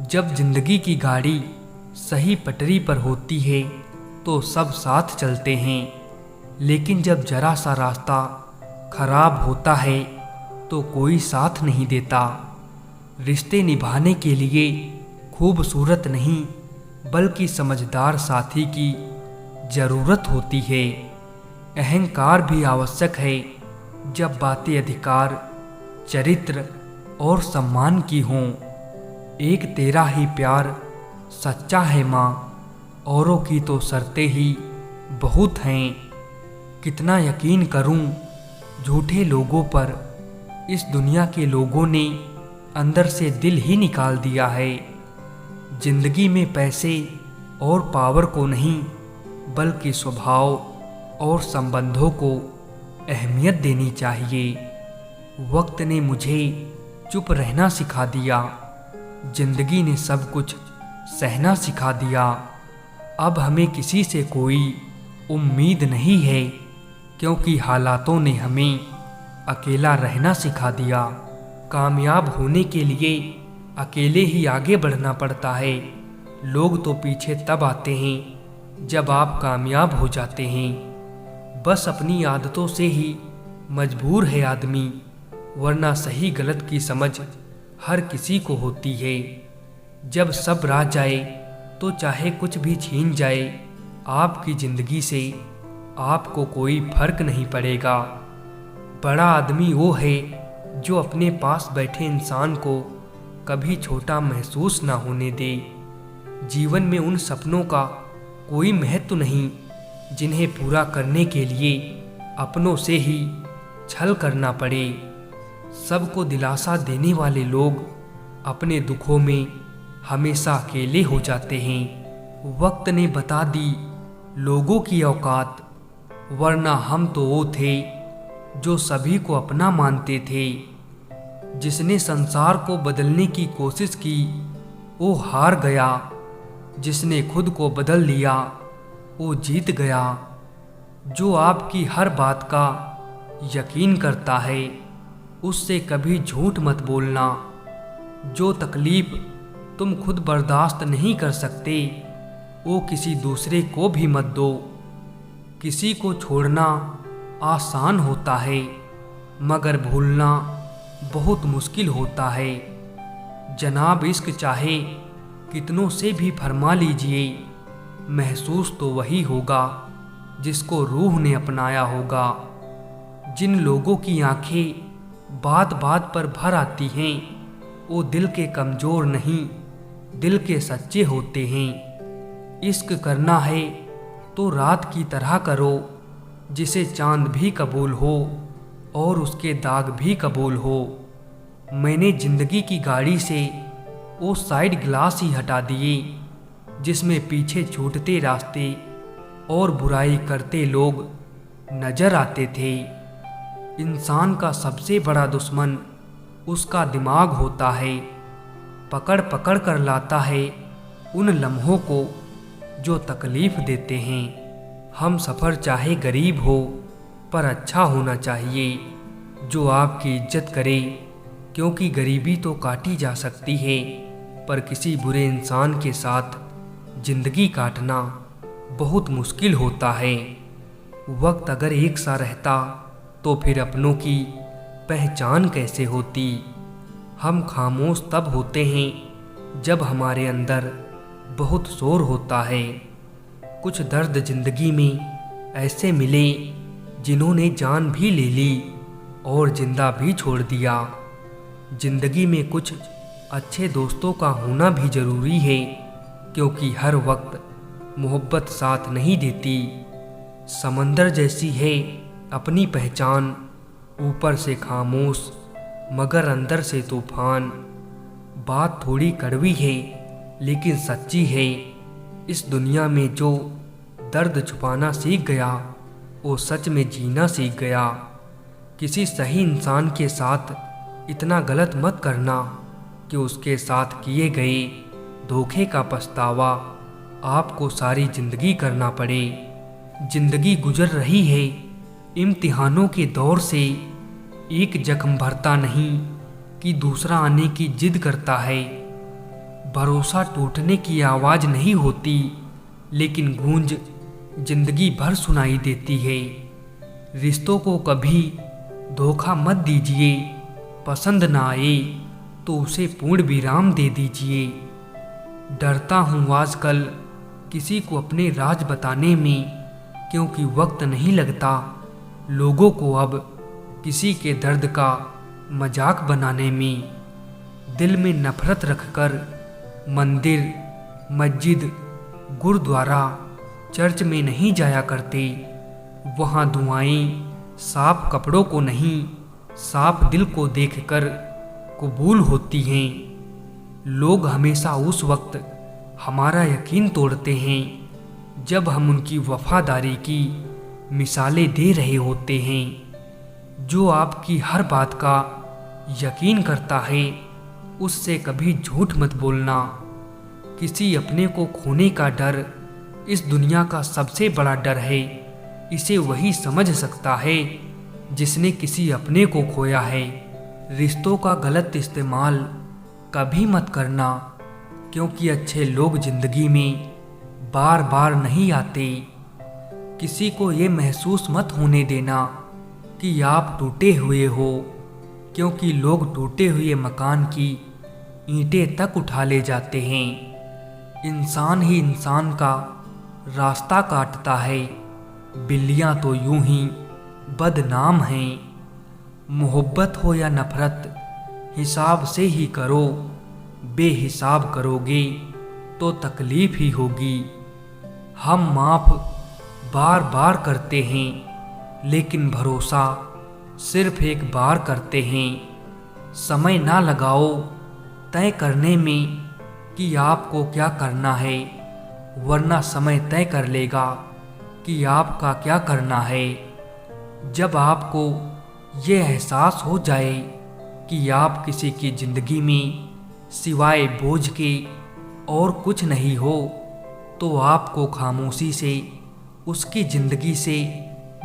जब जिंदगी की गाड़ी सही पटरी पर होती है तो सब साथ चलते हैं, लेकिन जब जरा सा रास्ता खराब होता है तो कोई साथ नहीं देता। रिश्ते निभाने के लिए खूबसूरत नहीं बल्कि समझदार साथी की ज़रूरत होती है। अहंकार भी आवश्यक है जब बातें अधिकार, चरित्र और सम्मान की हों। एक तेरा ही प्यार सच्चा है माँ, औरों की तो शर्तें ही बहुत हैं। कितना यकीन करूं झूठे लोगों पर, इस दुनिया के लोगों ने अंदर से दिल ही निकाल दिया है। जिंदगी में पैसे और पावर को नहीं बल्कि स्वभाव और संबंधों को अहमियत देनी चाहिए। वक्त ने मुझे चुप रहना सिखा दिया, जिंदगी ने सब कुछ सहना सिखा दिया। अब हमें किसी से कोई उम्मीद नहीं है, क्योंकि हालातों ने हमें अकेला रहना सिखा दिया। कामयाब होने के लिए अकेले ही आगे बढ़ना पड़ता है। लोग तो पीछे तब आते हैं जब आप कामयाब हो जाते हैं। बस अपनी आदतों से ही मजबूर है आदमी, वरना सही गलत की समझ हर किसी को होती है। जब सब राह जाए तो चाहे कुछ भी छीन जाए, आपकी ज़िंदगी से आपको कोई फर्क नहीं पड़ेगा। बड़ा आदमी वो है जो अपने पास बैठे इंसान को कभी छोटा महसूस ना होने दे। जीवन में उन सपनों का कोई महत्व नहीं जिन्हें पूरा करने के लिए अपनों से ही छल करना पड़े। सबको दिलासा देने वाले लोग अपने दुखों में हमेशा अकेले हो जाते हैं। वक्त ने बता दी लोगों की औकात, वरना हम तो वो थे जो सभी को अपना मानते थे। जिसने संसार को बदलने की कोशिश की वो हार गया, जिसने खुद को बदल लिया वो जीत गया। जो आपकी हर बात का यकीन करता है उससे कभी झूठ मत बोलना। जो तकलीफ तुम खुद बर्दाश्त नहीं कर सकते वो किसी दूसरे को भी मत दो। किसी को छोड़ना आसान होता है मगर भूलना बहुत मुश्किल होता है। जनाब इश्क चाहे कितनों से भी फरमा लीजिए, महसूस तो वही होगा जिसको रूह ने अपनाया होगा। जिन लोगों की आंखें बात बात पर भर आती हैं वो दिल के कमज़ोर नहीं, दिल के सच्चे होते हैं। इश्क करना है तो रात की तरह करो, जिसे चांद भी कबूल हो और उसके दाग भी कबूल हो। मैंने ज़िंदगी की गाड़ी से वो साइड ग्लास ही हटा दिए जिसमें पीछे छूटते रास्ते और बुराई करते लोग नज़र आते थे। इंसान का सबसे बड़ा दुश्मन उसका दिमाग होता है, पकड़ पकड़ कर लाता है उन लम्हों को जो तकलीफ़ देते हैं। हम सफ़र चाहे गरीब हो पर अच्छा होना चाहिए, जो आपकी इज्जत करे, क्योंकि गरीबी तो काटी जा सकती है पर किसी बुरे इंसान के साथ ज़िंदगी काटना बहुत मुश्किल होता है। वक्त अगर एक सा रहता तो फिर अपनों की पहचान कैसे होती। हम खामोश तब होते हैं जब हमारे अंदर बहुत शोर होता है। कुछ दर्द जिंदगी में ऐसे मिले जिन्होंने जान भी ले ली और जिंदा भी छोड़ दिया। जिंदगी में कुछ अच्छे दोस्तों का होना भी ज़रूरी है, क्योंकि हर वक्त मोहब्बत साथ नहीं देती। समंदर जैसी है अपनी पहचान, ऊपर से खामोश मगर अंदर से तूफान। बात थोड़ी कड़वी है लेकिन सच्ची है। इस दुनिया में जो दर्द छुपाना सीख गया वो सच में जीना सीख गया। किसी सही इंसान के साथ इतना गलत मत करना कि उसके साथ किए गए धोखे का पछतावा आपको सारी ज़िंदगी करना पड़े। ज़िंदगी गुजर रही है इम्तिहानों के दौर से, एक जख्म भरता नहीं कि दूसरा आने की जिद करता है। भरोसा टूटने की आवाज़ नहीं होती, लेकिन गूंज जिंदगी भर सुनाई देती है। रिश्तों को कभी धोखा मत दीजिए, पसंद ना आए तो उसे पूर्ण विराम दे दीजिए। डरता हूँ आजकल किसी को अपने राज बताने में, क्योंकि वक्त नहीं लगता लोगों को अब किसी के दर्द का मजाक बनाने में। दिल में नफरत रखकर मंदिर, मस्जिद, गुरुद्वारा, चर्च में नहीं जाया करते। वहाँ दुआएं साफ कपड़ों को नहीं, साफ दिल को देखकर कबूल होती हैं। लोग हमेशा उस वक्त हमारा यकीन तोड़ते हैं जब हम उनकी वफादारी की मिसालें दे रहे होते हैं। जो आपकी हर बात का यकीन करता है, उससे कभी झूठ मत बोलना। किसी अपने को खोने का डर इस दुनिया का सबसे बड़ा डर है। इसे वही समझ सकता है जिसने किसी अपने को खोया है। रिश्तों का गलत इस्तेमाल कभी मत करना, क्योंकि अच्छे लोग जिंदगी में बार बार नहीं आते। किसी को ये महसूस मत होने देना कि आप टूटे हुए हो, क्योंकि लोग टूटे हुए मकान की ईंटें तक उठा ले जाते हैं। इंसान ही इंसान का रास्ता काटता है, बिल्लियां तो यूं ही बदनाम हैं। मोहब्बत हो या नफरत, हिसाब से ही करो। बेहिसाब करोगे तो तकलीफ ही होगी। हम माफ़ बार बार करते हैं, लेकिन भरोसा सिर्फ एक बार करते हैं। समय ना लगाओ तय करने में कि आपको क्या करना है, वरना समय तय कर लेगा कि आपका क्या करना है। जब आपको ये एहसास हो जाए कि आप किसी की ज़िंदगी में सिवाय बोझ के और कुछ नहीं हो, तो आपको खामोशी से उसकी ज़िंदगी से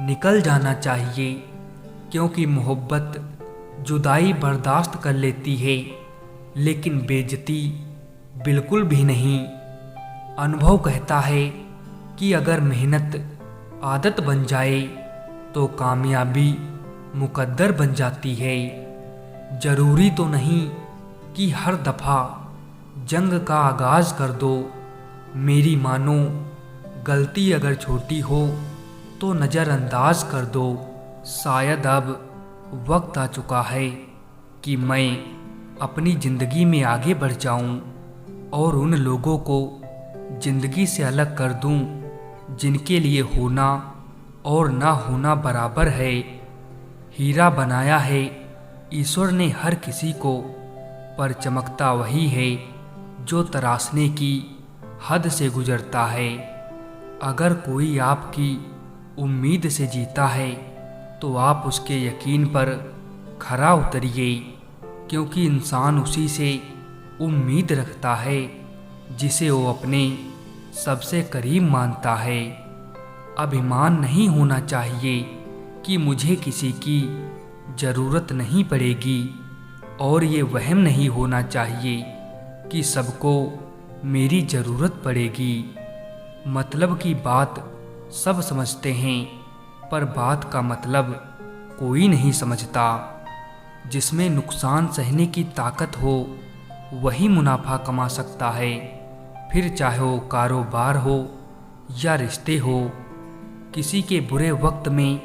निकल जाना चाहिए, क्योंकि मोहब्बत जुदाई बर्दाश्त कर लेती है, लेकिन बेइज्जती बिल्कुल भी नहीं। अनुभव कहता है कि अगर मेहनत आदत बन जाए तो कामयाबी मुकद्दर बन जाती है। जरूरी तो नहीं कि हर दफ़ा जंग का आगाज़ कर दो। मेरी मानो, गलती अगर छोटी हो तो नज़रअंदाज कर दो। शायद अब वक्त आ चुका है कि मैं अपनी ज़िंदगी में आगे बढ़ जाऊं और उन लोगों को ज़िंदगी से अलग कर दूं जिनके लिए होना और ना होना बराबर है। हीरा बनाया है ईश्वर ने हर किसी को, पर चमकता वही है जो तराशने की हद से गुजरता है। अगर कोई आपकी उम्मीद से जीता है तो आप उसके यकीन पर खरा उतरिए, क्योंकि इंसान उसी से उम्मीद रखता है जिसे वो अपने सबसे करीब मानता है। अभिमान नहीं होना चाहिए कि मुझे किसी की ज़रूरत नहीं पड़ेगी, और ये वहम नहीं होना चाहिए कि सबको मेरी ज़रूरत पड़ेगी। मतलब की बात सब समझते हैं, पर बात का मतलब कोई नहीं समझता। जिसमें नुकसान सहने की ताकत हो वही मुनाफा कमा सकता है, फिर चाहे वो कारोबार हो या रिश्ते हो। किसी के बुरे वक्त में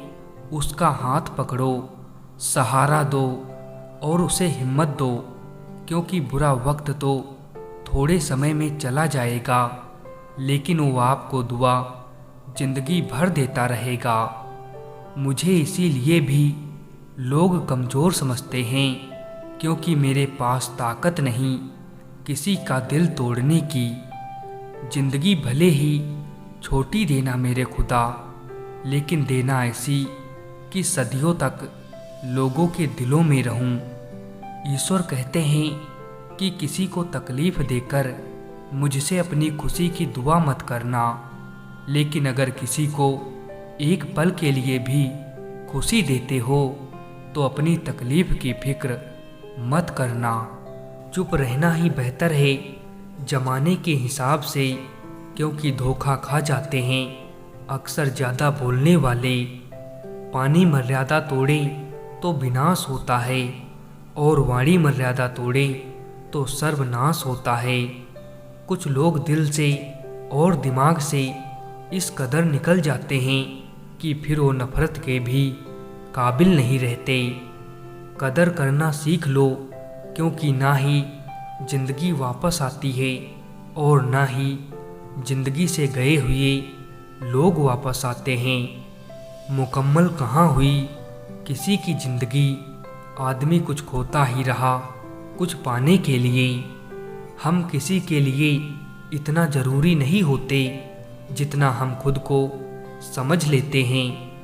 उसका हाथ पकड़ो, सहारा दो और उसे हिम्मत दो, क्योंकि बुरा वक्त तो थोड़े समय में चला जाएगा, लेकिन वो आपको दुआ जिंदगी भर देता रहेगा। मुझे इसीलिए भी लोग कमज़ोर समझते हैं, क्योंकि मेरे पास ताकत नहीं किसी का दिल तोड़ने की। जिंदगी भले ही छोटी देना मेरे खुदा, लेकिन देना ऐसी कि सदियों तक लोगों के दिलों में रहूं। ईश्वर कहते हैं कि किसी को तकलीफ़ देकर मुझसे अपनी खुशी की दुआ मत करना, लेकिन अगर किसी को एक पल के लिए भी खुशी देते हो तो अपनी तकलीफ़ की फिक्र मत करना। चुप रहना ही बेहतर है, जमाने के हिसाब से, क्योंकि धोखा खा जाते हैं अक्सर ज़्यादा बोलने वाले। पानी मर्यादा तोड़े तो विनाश होता है, और वाणी मर्यादा तोड़े तो सर्वनाश होता है। कुछ लोग दिल से और दिमाग से इस कदर निकल जाते हैं कि फिर वो नफरत के भी काबिल नहीं रहते। कदर करना सीख लो, क्योंकि ना ही जिंदगी वापस आती है और ना ही जिंदगी से गए हुए लोग वापस आते हैं। मुकम्मल कहाँ हुई किसी की जिंदगी, आदमी कुछ खोता ही रहा कुछ पाने के लिए। हम किसी के लिए इतना ज़रूरी नहीं होते जितना हम खुद को समझ लेते हैं।